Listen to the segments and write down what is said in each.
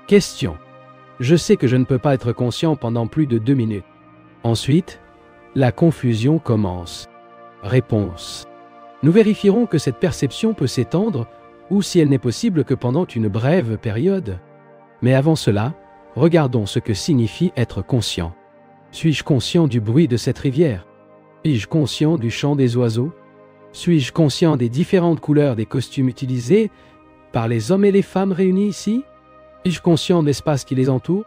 Question. Je sais que je ne peux pas être conscient pendant plus de 2 minutes. Ensuite, la confusion commence. Réponse. Nous vérifierons que cette perception peut s'étendre ou si elle n'est possible que pendant une brève période. Mais avant cela, regardons ce que signifie être conscient. Suis-je conscient du bruit de cette rivière? Suis-je conscient du chant des oiseaux? Suis-je conscient des différentes couleurs des costumes utilisés par les hommes et les femmes réunis ici? Suis-je conscient de l'espace qui les entoure?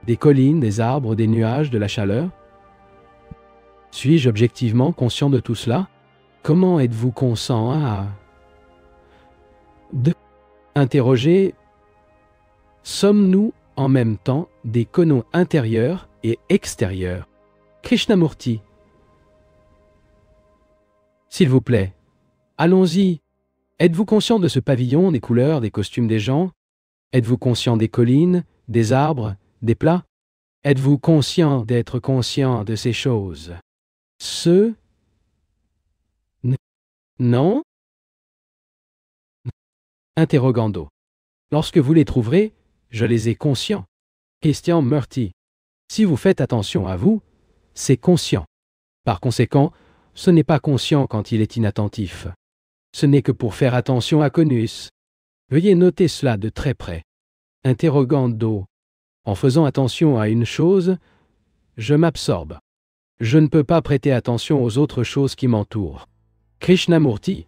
Des collines, des arbres, des nuages, de la chaleur? Suis-je objectivement conscient de tout cela? Comment êtes-vous conscient à... Interroger. Sommes-nous en même temps des cônes intérieurs et extérieurs? Krishnamurti. S'il vous plaît, allons-y. Êtes-vous conscient de ce pavillon, des couleurs, des costumes des gens? Êtes-vous conscient des collines, des arbres, des plats? Êtes-vous conscient d'être conscient de ces choses? Non? Interrogando. Lorsque vous les trouverez, je les ai conscients. Christian Murty. Si vous faites attention à vous, c'est conscient. Par conséquent, ce n'est pas conscient quand il est inattentif. Ce n'est que pour faire attention à Conus. Veuillez noter cela de très près. Interrogando. En faisant attention à une chose, je m'absorbe. Je ne peux pas prêter attention aux autres choses qui m'entourent. Krishnamurti.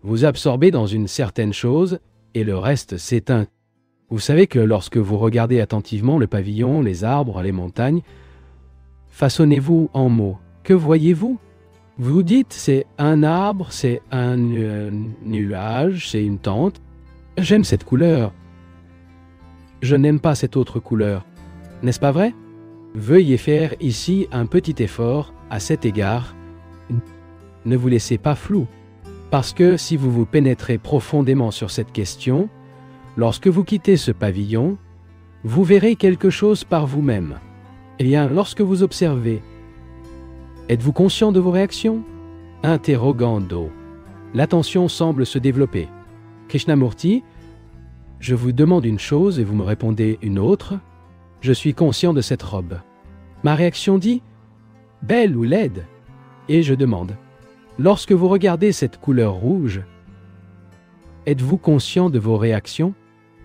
Vous absorbez dans une certaine chose et le reste s'éteint. Vous savez que lorsque vous regardez attentivement le pavillon, les arbres, les montagnes, façonnez-vous en mots. Que voyez-vous? Vous dites c'est un arbre, c'est un nuage, c'est une tente. J'aime cette couleur. Je n'aime pas cette autre couleur. N'est-ce pas vrai? Veuillez faire ici un petit effort à cet égard. Ne vous laissez pas flou. Parce que si vous vous pénétrez profondément sur cette question, lorsque vous quittez ce pavillon, vous verrez quelque chose par vous-même. Eh bien, lorsque vous observez, êtes-vous conscient de vos réactions? Interrogando. L'attention semble se développer. Krishnamurti, je vous demande une chose et vous me répondez une autre. Je suis conscient de cette robe. Ma réaction dit « belle ou laide ?» Et je demande « lorsque vous regardez cette couleur rouge, êtes-vous conscient de vos réactions?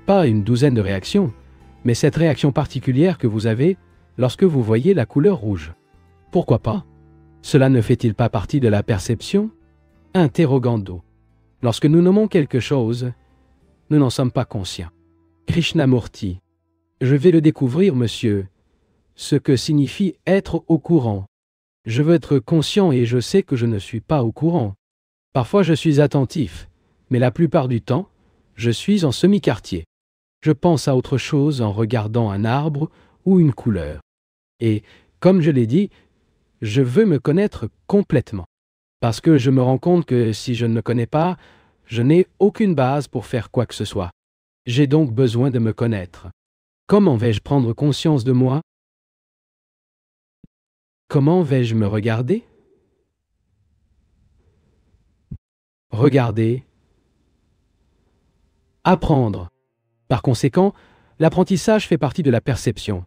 Pas une douzaine de réactions, mais cette réaction particulière que vous avez lorsque vous voyez la couleur rouge. Pourquoi pas? Cela ne fait-il pas partie de la perception? Interrogando. Lorsque nous nommons quelque chose, nous n'en sommes pas conscients. Krishnamurti. Je vais le découvrir, monsieur, ce que signifie être au courant. Je veux être conscient et je sais que je ne suis pas au courant. Parfois je suis attentif, mais la plupart du temps, je suis en semi-quartier. Je pense à autre chose en regardant un arbre ou une couleur. Et, comme je l'ai dit, je veux me connaître complètement. Parce que je me rends compte que si je ne me connais pas, je n'ai aucune base pour faire quoi que ce soit. J'ai donc besoin de me connaître. Comment vais-je prendre conscience de moi? Comment vais-je me regarder? Regarder. Apprendre. Par conséquent, l'apprentissage fait partie de la perception.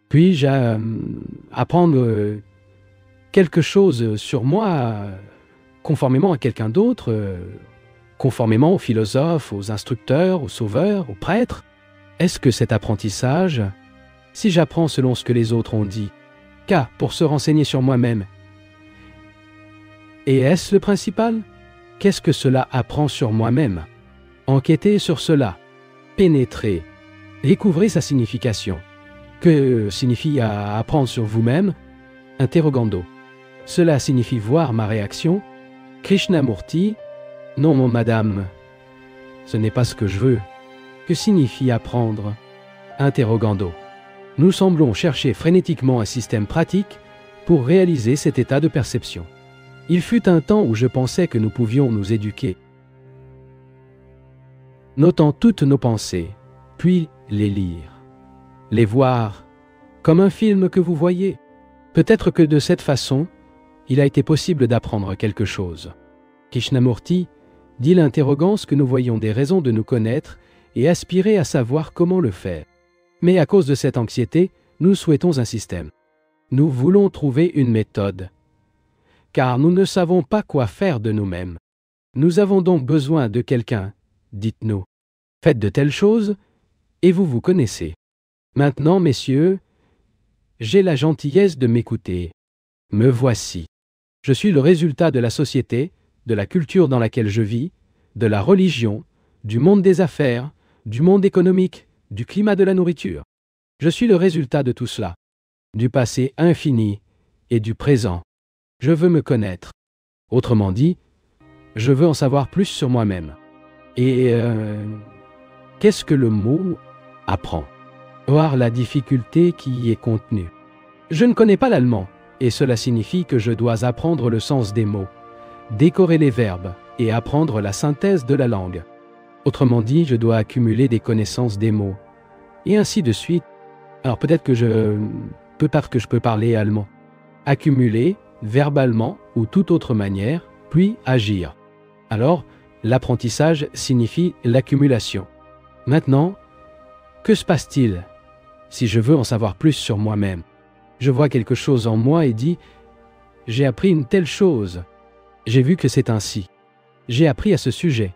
Puis-je apprendre quelque chose sur moi conformément à quelqu'un d'autre, conformément aux philosophes, aux instructeurs, aux sauveurs, aux prêtres? Est-ce que cet apprentissage, si j'apprends selon ce que les autres ont dit, pour se renseigner sur moi-même, et est-ce le principal? Qu'est-ce que cela apprend sur moi-même? Enquêtez sur cela, pénétrez, découvrez sa signification. Que signifie apprendre sur vous-même? Interrogando. Cela signifie voir ma réaction? Krishnamurti. Non, mon madame, ce n'est pas ce que je veux. Que signifie apprendre? Interrogando. Nous semblons chercher frénétiquement un système pratique pour réaliser cet état de perception. Il fut un temps où je pensais que nous pouvions nous éduquer. Notant toutes nos pensées, puis les lire. Les voir comme un film que vous voyez. Peut-être que de cette façon, il a été possible d'apprendre quelque chose. Krishnamurti dit l'interrogance que nous voyons des raisons de nous connaître et aspirer à savoir comment le faire. Mais à cause de cette anxiété, nous souhaitons un système. Nous voulons trouver une méthode, car nous ne savons pas quoi faire de nous-mêmes. Nous avons donc besoin de quelqu'un, dites-nous. Faites de telles choses, et vous vous connaissez. Maintenant, messieurs, j'ai la gentillesse de m'écouter. Me voici. Je suis le résultat de la société, de la culture dans laquelle je vis, de la religion, du monde des affaires, du monde économique, du climat de la nourriture. Je suis le résultat de tout cela, du passé infini et du présent. Je veux me connaître. Autrement dit, je veux en savoir plus sur moi-même. Et qu'est-ce que le mot « apprend » ? Voir la difficulté qui y est contenue. Je ne connais pas l'allemand, et cela signifie que je dois apprendre le sens des mots, décorer les verbes et apprendre la synthèse de la langue. Autrement dit, je dois accumuler des connaissances des mots, et ainsi de suite. Alors peut-être que je peux parler allemand. Accumuler, verbalement ou toute autre manière, puis agir. Alors, l'apprentissage signifie l'accumulation. Maintenant, que se passe-t-il si je veux en savoir plus sur moi-même? Je vois quelque chose en moi et dis « J'ai appris une telle chose. J'ai vu que c'est ainsi. J'ai appris à ce sujet. »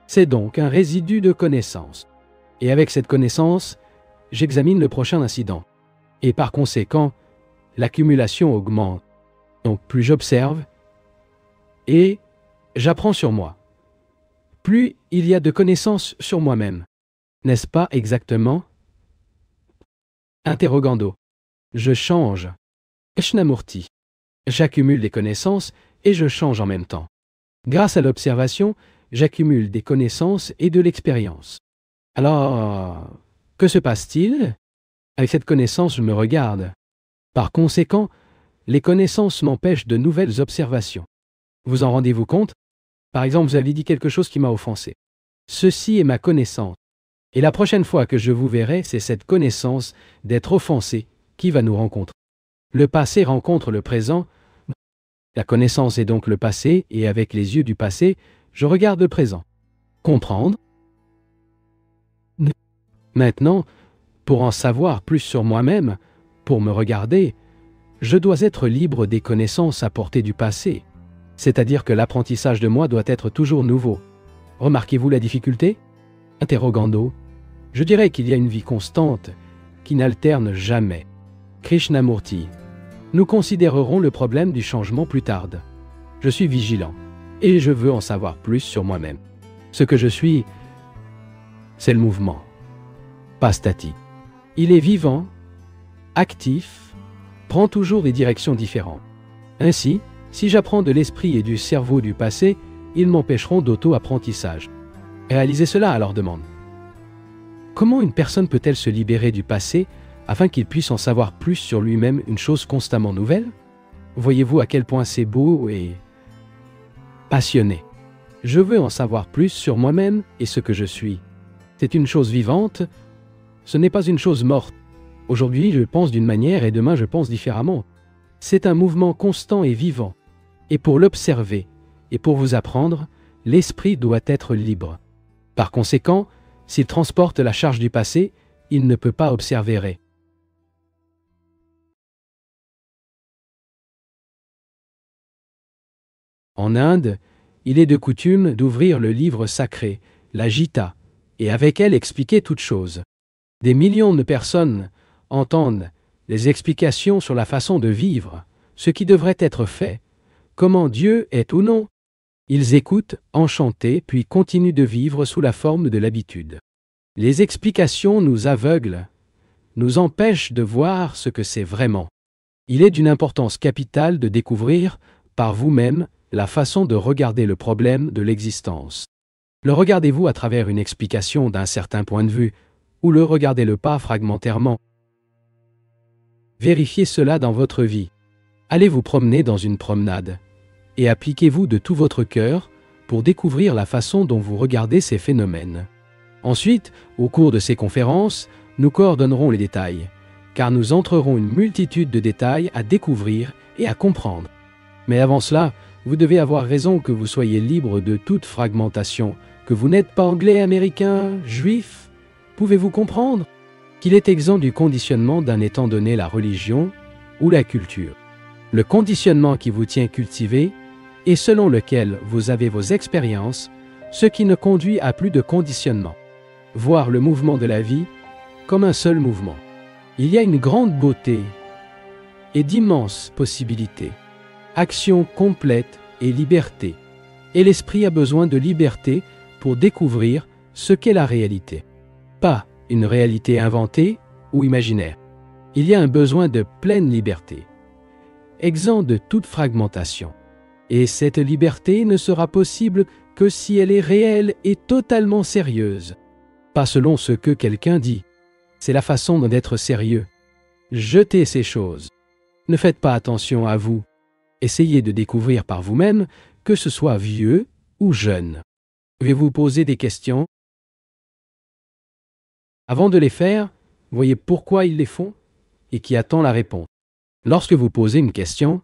C'est donc un résidu de connaissance. Et avec cette connaissance, j'examine le prochain incident. Et par conséquent, l'accumulation augmente. Donc plus j'observe et j'apprends sur moi, plus il y a de connaissances sur moi-même. N'est-ce pas exactement? Interrogando. Je change. Krishnamurti. J'accumule des connaissances et je change en même temps. Grâce à l'observation, j'accumule des connaissances et de l'expérience. Alors, que se passe-t-il? Avec cette connaissance, je me regarde. Par conséquent, les connaissances m'empêchent de nouvelles observations. Vous en rendez-vous compte? Par exemple, vous avez dit quelque chose qui m'a offensé. Ceci est ma connaissance. Et la prochaine fois que je vous verrai, c'est cette connaissance d'être offensé qui va nous rencontrer. Le passé rencontre le présent. La connaissance est donc le passé, et avec les yeux du passé, je regarde le présent. Comprendre? Maintenant, pour en savoir plus sur moi-même, pour me regarder, je dois être libre des connaissances apportées du passé. C'est-à-dire que l'apprentissage de moi doit être toujours nouveau. Remarquez-vous la difficulté? Interrogando. Je dirais qu'il y a une vie constante qui n'alterne jamais. Krishnamurti. Nous considérerons le problème du changement plus tard. Je suis vigilant et je veux en savoir plus sur moi-même. Ce que je suis, c'est le mouvement, pas statique. Il est vivant, actif, prend toujours des directions différentes. Ainsi, si j'apprends de l'esprit et du cerveau du passé, ils m'empêcheront d'auto-apprentissage. Réalisez cela à leur demande. Comment une personne peut-elle se libérer du passé afin qu'il puisse en savoir plus sur lui-même, une chose constamment nouvelle? Voyez-vous à quel point c'est beau et passionné. Je veux en savoir plus sur moi-même et ce que je suis. C'est une chose vivante, ce n'est pas une chose morte. Aujourd'hui, je pense d'une manière et demain, je pense différemment. C'est un mouvement constant et vivant. Et pour l'observer et pour vous apprendre, l'esprit doit être libre. Par conséquent, s'il transporte la charge du passé, il ne peut pas observer. En Inde, il est de coutume d'ouvrir le livre sacré, la Gita, et avec elle expliquer toutes choses. Des millions de personnes entendent les explications sur la façon de vivre, ce qui devrait être fait, comment Dieu est ou non. Ils écoutent, enchantés, puis continuent de vivre sous la forme de l'habitude. Les explications nous aveuglent, nous empêchent de voir ce que c'est vraiment. Il est d'une importance capitale de découvrir, par vous-même, la façon de regarder le problème de l'existence. Le regardez-vous à travers une explication d'un certain point de vue, ou le regardez-le pas fragmentairement? Vérifiez cela dans votre vie. Allez vous promener dans une promenade, et appliquez-vous de tout votre cœur pour découvrir la façon dont vous regardez ces phénomènes. Ensuite, au cours de ces conférences, nous coordonnerons les détails, car nous entrerons une multitude de détails à découvrir et à comprendre. Mais avant cela, vous devez avoir raison que vous soyez libre de toute fragmentation, que vous n'êtes pas anglais, américain, juif, Pouvez-vous comprendre qu'il est exempt du conditionnement d'un étant donné la religion ou la culture? Le conditionnement qui vous tient cultivé et selon lequel vous avez vos expériences, ce qui ne conduit à plus de conditionnement. Voir le mouvement de la vie comme un seul mouvement. Il y a une grande beauté et d'immenses possibilités. Action complète et liberté. Et l'esprit a besoin de liberté pour découvrir ce qu'est la réalité. Pas une réalité inventée ou imaginaire. Il y a un besoin de pleine liberté, exempt de toute fragmentation. Et cette liberté ne sera possible que si elle est réelle et totalement sérieuse. Pas selon ce que quelqu'un dit. C'est la façon d'être sérieux. Jetez ces choses. Ne faites pas attention à vous. Essayez de découvrir par vous-même, que ce soit vieux ou jeune. Pouvez-vous poser des questions? Avant de les faire, voyez pourquoi ils les font et qui attend la réponse. Lorsque vous posez une question,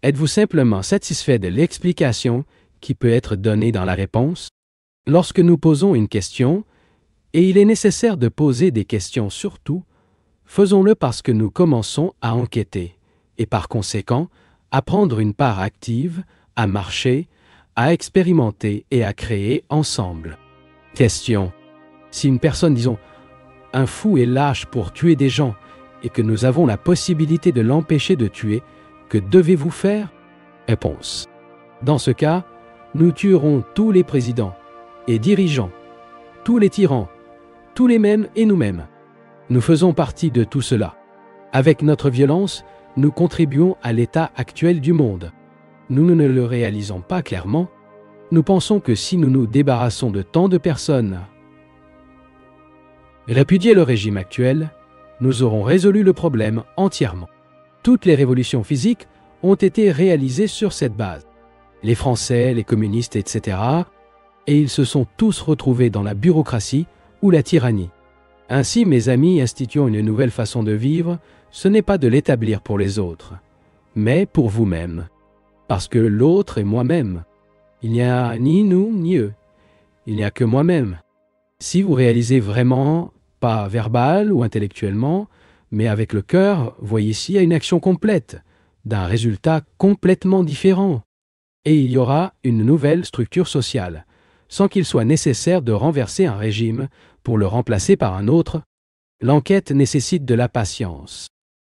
êtes-vous simplement satisfait de l'explication qui peut être donnée dans la réponse? Lorsque nous posons une question, et il est nécessaire de poser des questions surtout, faisons-le parce que nous commençons à enquêter, et par conséquent, à prendre une part active, à marcher, à expérimenter et à créer ensemble. Question. Si une personne, disons, un fou est lâche pour tuer des gens, et que nous avons la possibilité de l'empêcher de tuer, que devez-vous faire? Réponse. Dans ce cas, nous tuerons tous les présidents et dirigeants, tous les tyrans, tous les mêmes et nous-mêmes. Nous faisons partie de tout cela. Avec notre violence, nous contribuons à l'état actuel du monde. Nous ne le réalisons pas clairement. Nous pensons que si nous nous débarrassons de tant de personnes, répudier le régime actuel, nous aurons résolu le problème entièrement. Toutes les révolutions physiques ont été réalisées sur cette base. Les Français, les communistes, etc. Et ils se sont tous retrouvés dans la bureaucratie ou la tyrannie. Ainsi, mes amis, instituons une nouvelle façon de vivre, ce n'est pas de l'établir pour les autres, mais pour vous-même. Parce que l'autre est moi-même. Il n'y a ni nous, ni eux. Il n'y a que moi-même. Si vous réalisez vraiment, pas verbal ou intellectuellement, mais avec le cœur, voyez ici, il y a une action complète, d'un résultat complètement différent. Et il y aura une nouvelle structure sociale, sans qu'il soit nécessaire de renverser un régime pour le remplacer par un autre. L'enquête nécessite de la patience.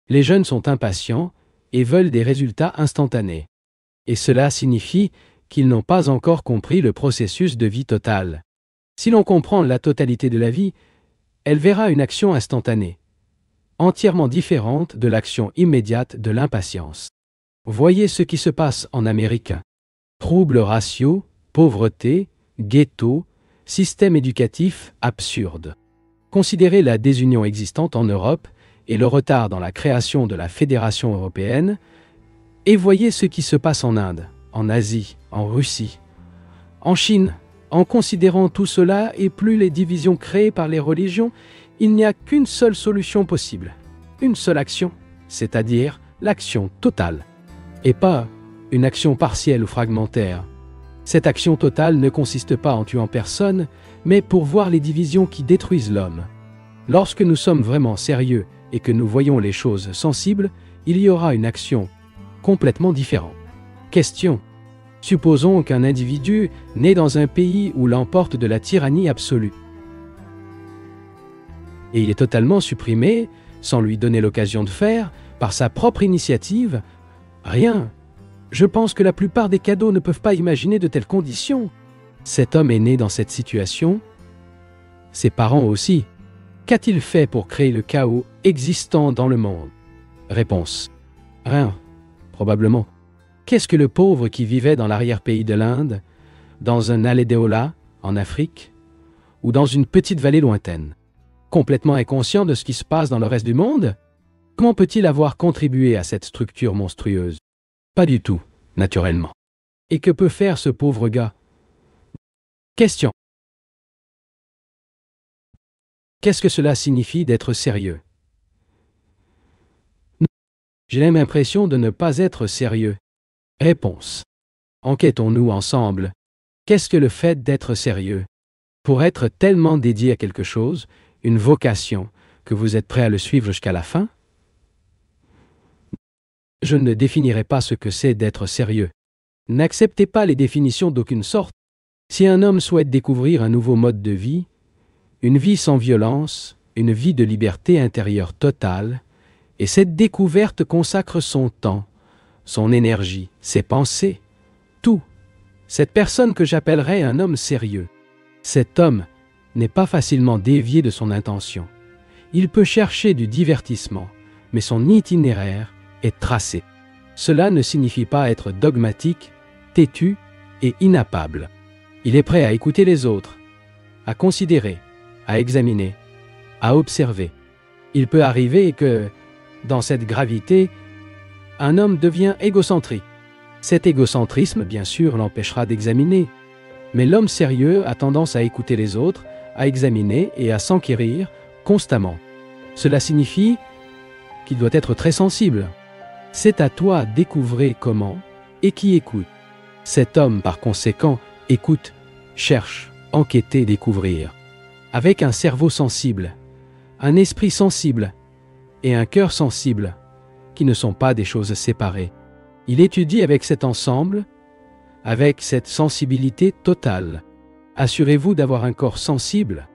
Les jeunes sont impatients et veulent des résultats instantanés. Et cela signifie qu'ils n'ont pas encore compris le processus de vie totale. Si l'on comprend la totalité de la vie, elle verra une action instantanée, entièrement différente de l'action immédiate de l'impatience. Voyez ce qui se passe en Amérique. Troubles raciaux, pauvreté, ghetto, système éducatif absurde. Considérez la désunion existante en Europe et le retard dans la création de la Fédération européenne, et voyez ce qui se passe en Inde, en Asie, en Russie, en Chine. En considérant tout cela et plus les divisions créées par les religions, il n'y a qu'une seule solution possible, une seule action, c'est-à-dire l'action totale, et pas une action partielle ou fragmentaire. Cette action totale ne consiste pas en tuant personne, mais pour voir les divisions qui détruisent l'homme. Lorsque nous sommes vraiment sérieux et que nous voyons les choses sensibles, il y aura une action complètement différente. Question. Supposons qu'un individu naît dans un pays où l'emporte de la tyrannie absolue. Et il est totalement supprimé, sans lui donner l'occasion de faire, par sa propre initiative, rien. Je pense que la plupart des cadeaux ne peuvent pas imaginer de telles conditions. Cet homme est né dans cette situation. Ses parents aussi. Qu'a-t-il fait pour créer le chaos existant dans le monde? Réponse. Rien, probablement. Qu'est-ce que le pauvre qui vivait dans l'arrière-pays de l'Inde, dans un Alédéola, en Afrique, ou dans une petite vallée lointaine, complètement inconscient de ce qui se passe dans le reste du monde? Comment peut-il avoir contribué à cette structure monstrueuse? Pas du tout, naturellement. Et que peut faire ce pauvre gars? Question. Qu'est-ce que cela signifie d'être sérieux? J'ai l'impression de ne pas être sérieux. Réponse. Enquêtons-nous ensemble. Qu'est-ce que le fait d'être sérieux? Pour être tellement dédié à quelque chose, une vocation, que vous êtes prêt à le suivre jusqu'à la fin? Je ne définirai pas ce que c'est d'être sérieux. N'acceptez pas les définitions d'aucune sorte. Si un homme souhaite découvrir un nouveau mode de vie, une vie sans violence, une vie de liberté intérieure totale, et cette découverte consacre son temps, son énergie, ses pensées, tout. Cette personne que j'appellerais un homme sérieux. Cet homme n'est pas facilement dévié de son intention. Il peut chercher du divertissement, mais son itinéraire est tracé. Cela ne signifie pas être dogmatique, têtu et inappable. Il est prêt à écouter les autres, à considérer, à examiner, à observer. Il peut arriver que, dans cette gravité, un homme devient égocentrique. Cet égocentrisme, bien sûr, l'empêchera d'examiner. Mais l'homme sérieux a tendance à écouter les autres, à examiner et à s'enquérir constamment. Cela signifie qu'il doit être très sensible. C'est à toi de découvrir comment et qui écoute. Cet homme, par conséquent, écoute, cherche, enquêter, découvrir. Avec un cerveau sensible, un esprit sensible et un cœur sensible, qui ne sont pas des choses séparées. Il étudie avec cet ensemble, avec cette sensibilité totale. Assurez-vous d'avoir un corps sensible.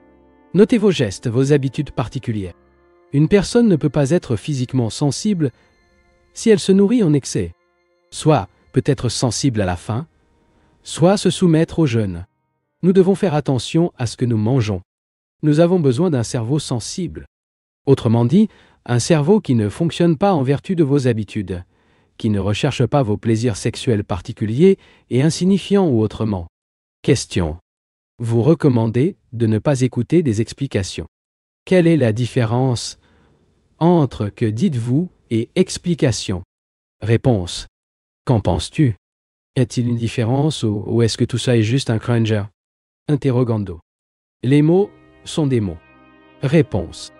Notez vos gestes, vos habitudes particulières. Une personne ne peut pas être physiquement sensible si elle se nourrit en excès. Soit peut être sensible à la faim, soit se soumettre au jeûne. Nous devons faire attention à ce que nous mangeons. Nous avons besoin d'un cerveau sensible. Autrement dit, un cerveau qui ne fonctionne pas en vertu de vos habitudes, qui ne recherche pas vos plaisirs sexuels particuliers et insignifiants ou autrement. Question. Vous recommandez de ne pas écouter des explications. Quelle est la différence entre que dites-vous et explication? Réponse. Qu'en penses-tu? Y a-t-il une différence ou est-ce que tout ça est juste un crunger? Interrogando. Les mots sont des mots. Réponse.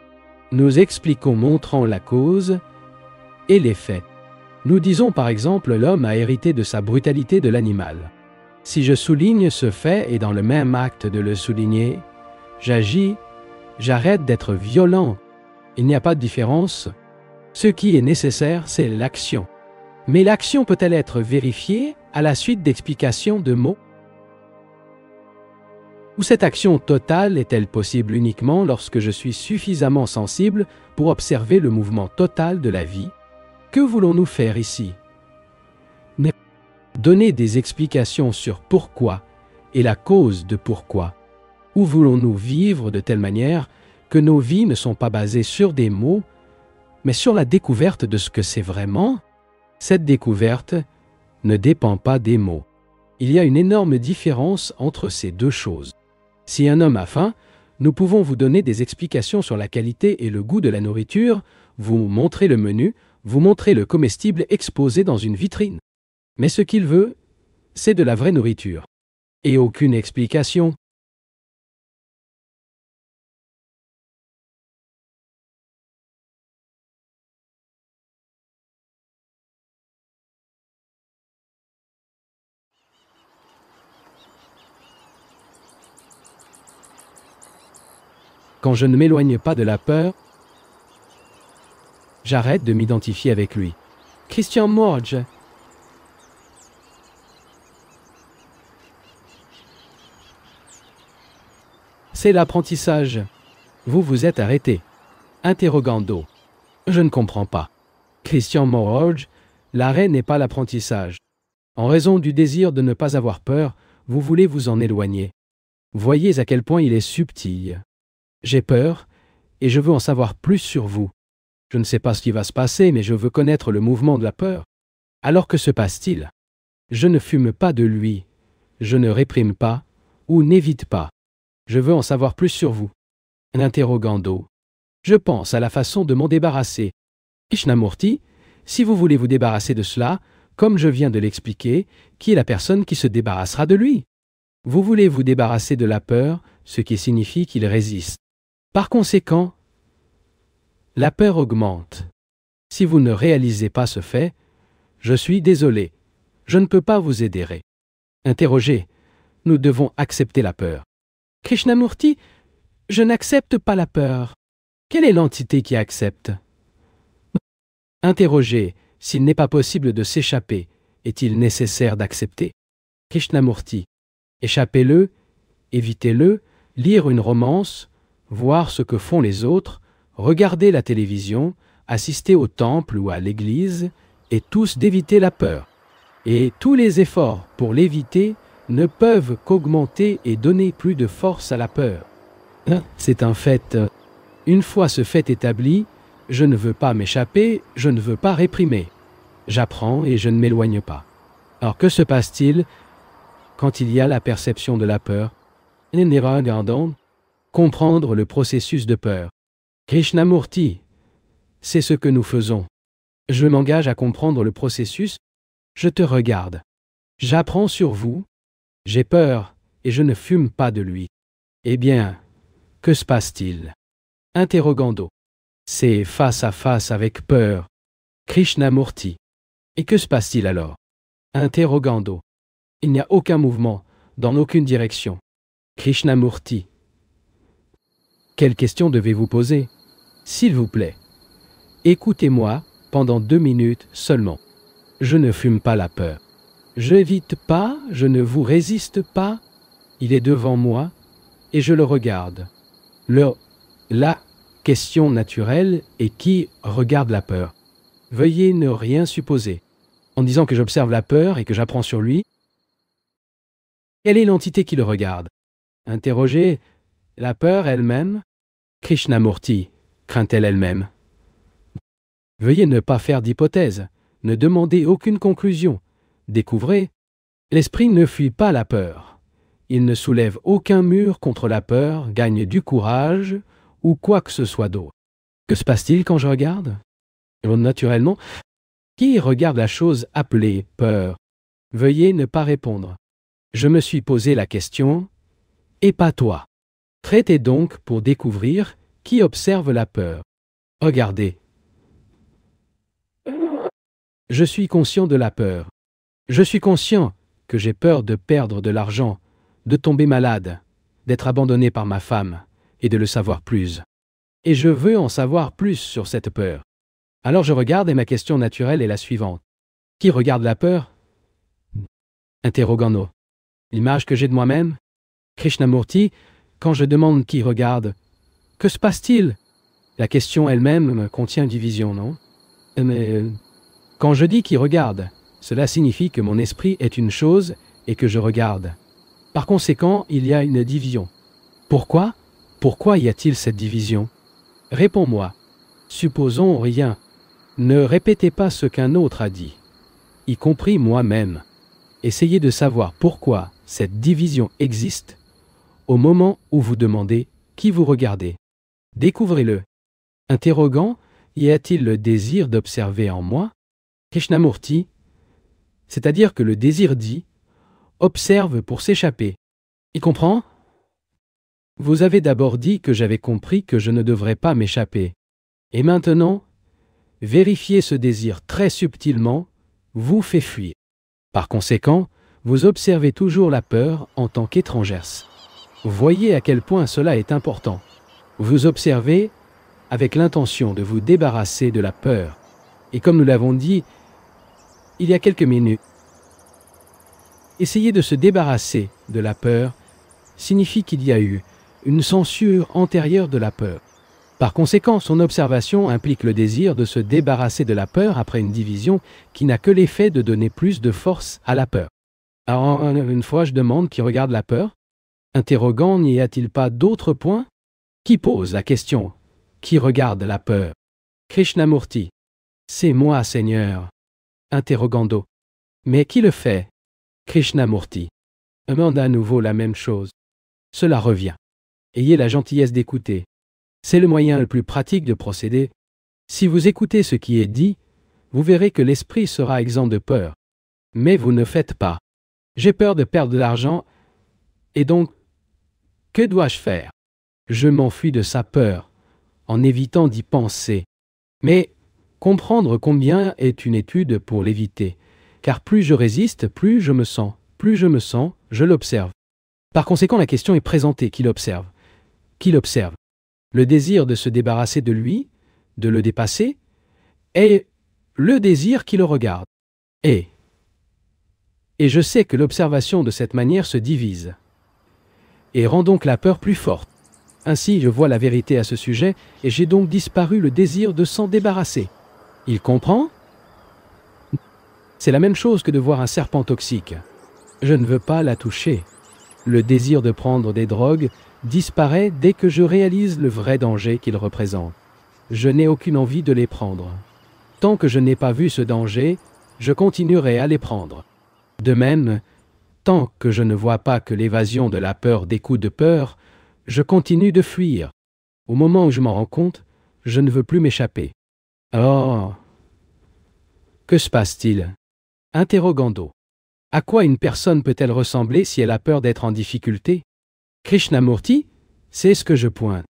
Nous expliquons montrant la cause et les faits. Nous disons par exemple l'homme a hérité de sa brutalité de l'animal. Si je souligne ce fait et dans le même acte de le souligner, j'agis, j'arrête d'être violent. Il n'y a pas de différence. Ce qui est nécessaire, c'est l'action. Mais l'action peut-elle être vérifiée à la suite d'explications de mots? Ou cette action totale est-elle possible uniquement lorsque je suis suffisamment sensible pour observer le mouvement total de la vie? Que voulons-nous faire ici? Donner des explications sur pourquoi et la cause de pourquoi. Ou voulons-nous vivre de telle manière que nos vies ne sont pas basées sur des mots, mais sur la découverte de ce que c'est vraiment? Cette découverte ne dépend pas des mots. Il y a une énorme différence entre ces deux choses. Si un homme a faim, nous pouvons vous donner des explications sur la qualité et le goût de la nourriture, vous montrer le menu, vous montrer le comestible exposé dans une vitrine. Mais ce qu'il veut, c'est de la vraie nourriture. Et aucune explication. Quand je ne m'éloigne pas de la peur, j'arrête de m'identifier avec lui. Christian Morge. C'est l'apprentissage. Vous vous êtes arrêté. Interrogando. Je ne comprends pas. Christian Morge, l'arrêt n'est pas l'apprentissage. En raison du désir de ne pas avoir peur, vous voulez vous en éloigner. Voyez à quel point il est subtil. J'ai peur, et je veux en savoir plus sur vous. Je ne sais pas ce qui va se passer, mais je veux connaître le mouvement de la peur. Alors que se passe-t-il? Je ne fume pas de lui, je ne réprime pas, ou n'évite pas. Je veux en savoir plus sur vous. Interrogando. Je pense à la façon de m'en débarrasser. Krishnamurti, si vous voulez vous débarrasser de cela, comme je viens de l'expliquer, qui est la personne qui se débarrassera de lui? Vous voulez vous débarrasser de la peur, ce qui signifie qu'il résiste. Par conséquent, la peur augmente. Si vous ne réalisez pas ce fait, je suis désolé, je ne peux pas vous aider. Interrogez, nous devons accepter la peur. Krishnamurti, Je n'accepte pas la peur. Quelle est l'entité qui accepte? Interroger. S'il n'est pas possible de s'échapper, est-il nécessaire d'accepter? Krishnamurti. Échappez-le, évitez-le, lire une romance, voir ce que font les autres, regarder la télévision, assister au temple ou à l'église, et tous d'éviter la peur. Et tous les efforts pour l'éviter ne peuvent qu'augmenter et donner plus de force à la peur. C'est un fait. Une fois ce fait établi, je ne veux pas m'échapper, je ne veux pas réprimer. J'apprends et je ne m'éloigne pas. Alors que se passe-t-il quand il y a la perception de la peur? Comprendre le processus de peur. Krishnamurti, c'est ce que nous faisons. Je m'engage à comprendre le processus, je te regarde. J'apprends sur vous, j'ai peur et je ne fume pas de lui. Eh bien, que se passe-t-il? Interrogando. C'est face à face avec peur. Krishnamurti. Et que se passe-t-il alors? Interrogando. Il n'y a aucun mouvement, dans aucune direction. Krishnamurti. Quelle question devez-vous poser? S'il vous plaît. Écoutez-moi pendant 2 minutes seulement. Je ne fume pas la peur. Je n'évite pas, je ne vous résiste pas. Il est devant moi et je le regarde. La question naturelle est qui regarde la peur. Veuillez ne rien supposer. En disant que j'observe la peur et que j'apprends sur lui, quelle est l'entité qui le regarde? Interrogez la peur elle-même. Krishnamurti, craint-elle elle-même? Veuillez ne pas faire d'hypothèse, ne demandez aucune conclusion. Découvrez, l'esprit ne fuit pas la peur. Il ne soulève aucun mur contre la peur, gagne du courage ou quoi que ce soit d'autre. Que se passe-t-il quand je regarde? Naturellement, qui regarde la chose appelée peur? Veuillez ne pas répondre. Je me suis posé la question, et pas toi. Traitez donc pour découvrir qui observe la peur. Regardez. Je suis conscient de la peur. Je suis conscient que j'ai peur de perdre de l'argent, de tomber malade, d'être abandonné par ma femme et de le savoir plus. Et je veux en savoir plus sur cette peur. Alors je regarde et ma question naturelle est la suivante. Qui regarde la peur? Interrogando. L'image que j'ai de moi-même? Krishnamurti, quand je demande qui regarde, que se passe-t-il? La question elle-même contient division, non? Mais quand je dis qui regarde, cela signifie que mon esprit est une chose et que je regarde. Par conséquent, il y a une division. Pourquoi? Pourquoi y a-t-il cette division? Réponds-moi. Supposons rien. Ne répétez pas ce qu'un autre a dit, y compris moi-même. Essayez de savoir pourquoi cette division existe au moment où vous demandez qui vous regardez. Découvrez-le. Interrogant, y a-t-il le désir d'observer en moi? Krishnamurti, c'est-à-dire que le désir dit « observe pour s'échapper ». Y comprend? Vous avez d'abord dit que j'avais compris que je ne devrais pas m'échapper. Et maintenant, vérifier ce désir très subtilement vous fait fuir. Par conséquent, vous observez toujours la peur en tant qu'étrangère. Voyez à quel point cela est important. Vous observez avec l'intention de vous débarrasser de la peur. Et comme nous l'avons dit il y a quelques minutes, essayer de se débarrasser de la peur signifie qu'il y a eu une censure antérieure de la peur. Par conséquent, son observation implique le désir de se débarrasser de la peur après une division qui n'a que l'effet de donner plus de force à la peur. Alors, une fois, je demande qui regarde la peur. Interrogant, n'y a-t-il pas d'autres points? Qui pose la question? Qui regarde la peur? Krishnamurti. C'est moi, Seigneur. Interrogando. Mais qui le fait? Krishnamurti. Demande à nouveau la même chose. Cela revient. Ayez la gentillesse d'écouter. C'est le moyen le plus pratique de procéder. Si vous écoutez ce qui est dit, vous verrez que l'esprit sera exempt de peur. Mais vous ne faites pas. J'ai peur de perdre de l'argent, et donc, que dois-je faire? Je m'enfuis de sa peur, en évitant d'y penser. Mais comprendre combien est une étude pour l'éviter, car plus je résiste, plus je me sens, je l'observe. Par conséquent, la question est présentée, qui l'observe? qui l'observe. Le désir de se débarrasser de lui, de le dépasser, et le désir qui le regarde. Et je sais que l'observation de cette manière se divise et rend donc la peur plus forte. Ainsi, je vois la vérité à ce sujet et j'ai donc disparu le désir de s'en débarrasser. Il comprend? C'est la même chose que de voir un serpent toxique. Je ne veux pas la toucher. Le désir de prendre des drogues disparaît dès que je réalise le vrai danger qu'ils représentent. Je n'ai aucune envie de les prendre. Tant que je n'ai pas vu ce danger, je continuerai à les prendre. De même, tant que je ne vois pas que l'évasion de la peur découle de peur, je continue de fuir. Au moment où je m'en rends compte, je ne veux plus m'échapper. Oh! Que se passe-t-il? Interrogando. À quoi une personne peut-elle ressembler si elle a peur d'être en difficulté? Krishnamurti, c'est ce que je pointe.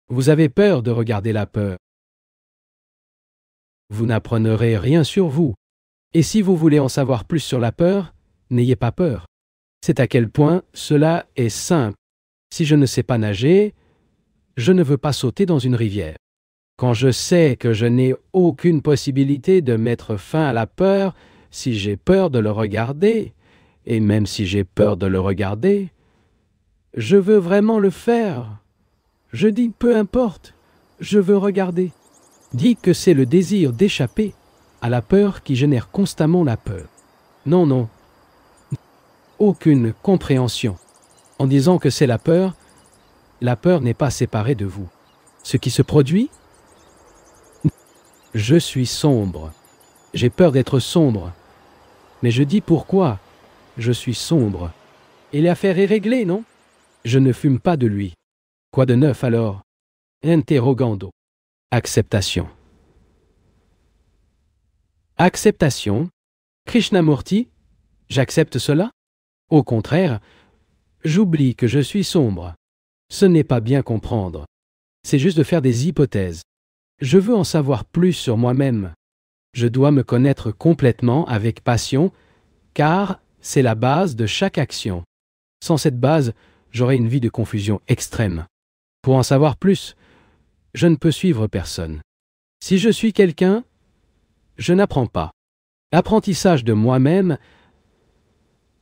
Vous avez peur de regarder la peur. Vous n'apprendrez rien sur vous. Et si vous voulez en savoir plus sur la peur, n'ayez pas peur. C'est à quel point cela est simple. Si je ne sais pas nager, je ne veux pas sauter dans une rivière. Quand je sais que je n'ai aucune possibilité de mettre fin à la peur, si j'ai peur de le regarder, et même si j'ai peur de le regarder, je veux vraiment le faire. Je dis peu importe, je veux regarder. Dis que c'est le désir d'échapper à la peur qui génère constamment la peur. Non, non. Aucune compréhension. En disant que c'est la peur n'est pas séparée de vous. Ce qui se produit? Je suis sombre. J'ai peur d'être sombre. Mais je dis pourquoi je suis sombre. Et l'affaire est réglée, non? Je ne fume pas de lui. Quoi de neuf alors? Interrogando. Acceptation. Acceptation? Krishnamurti, j'accepte cela? Au contraire, j'oublie que je suis sombre. Ce n'est pas bien comprendre. C'est juste de faire des hypothèses. Je veux en savoir plus sur moi-même. Je dois me connaître complètement avec passion, car c'est la base de chaque action. Sans cette base, j'aurais une vie de confusion extrême. Pour en savoir plus, je ne peux suivre personne. Si je suis quelqu'un, je n'apprends pas. L'apprentissage de moi-même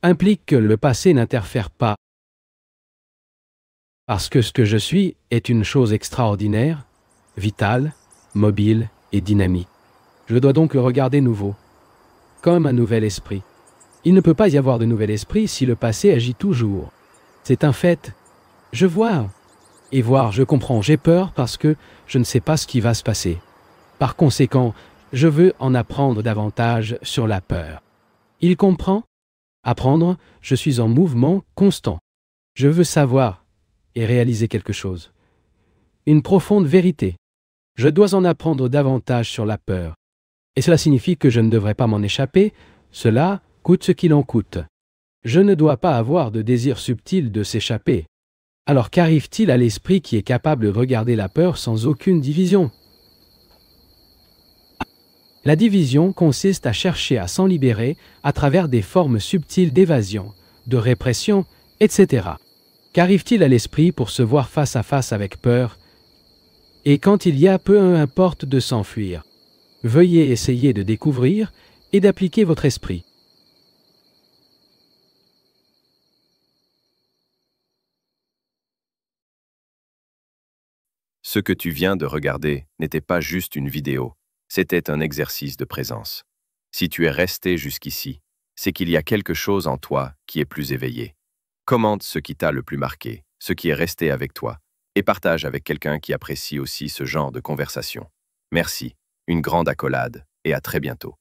implique que le passé n'interfère pas. Parce que ce que je suis est une chose extraordinaire, vitale, mobile et dynamique. Je dois donc le regarder nouveau, comme un nouvel esprit. Il ne peut pas y avoir de nouvel esprit si le passé agit toujours. C'est un fait. Je vois. Et voir, je comprends, j'ai peur parce que je ne sais pas ce qui va se passer. Par conséquent, je veux en apprendre davantage sur la peur. Il comprend? Apprendre, je suis en mouvement constant. Je veux savoir et réaliser quelque chose. Une profonde vérité. Je dois en apprendre davantage sur la peur. Et cela signifie que je ne devrais pas m'en échapper, cela coûte ce qu'il en coûte. Je ne dois pas avoir de désir subtil de s'échapper. Alors qu'arrive-t-il à l'esprit qui est capable de regarder la peur sans aucune division? La division consiste à chercher à s'en libérer à travers des formes subtiles d'évasion, de répression, etc. Qu'arrive-t-il à l'esprit pour se voir face à face avec peur? Et quand il y a peu importe de s'enfuir. Veuillez essayer de découvrir et d'appliquer votre esprit. Ce que tu viens de regarder n'était pas juste une vidéo, c'était un exercice de présence. Si tu es resté jusqu'ici, c'est qu'il y a quelque chose en toi qui est plus éveillé. Commente ce qui t'a le plus marqué, ce qui est resté avec toi, et partage avec quelqu'un qui apprécie aussi ce genre de conversation. Merci, une grande accolade, et à très bientôt.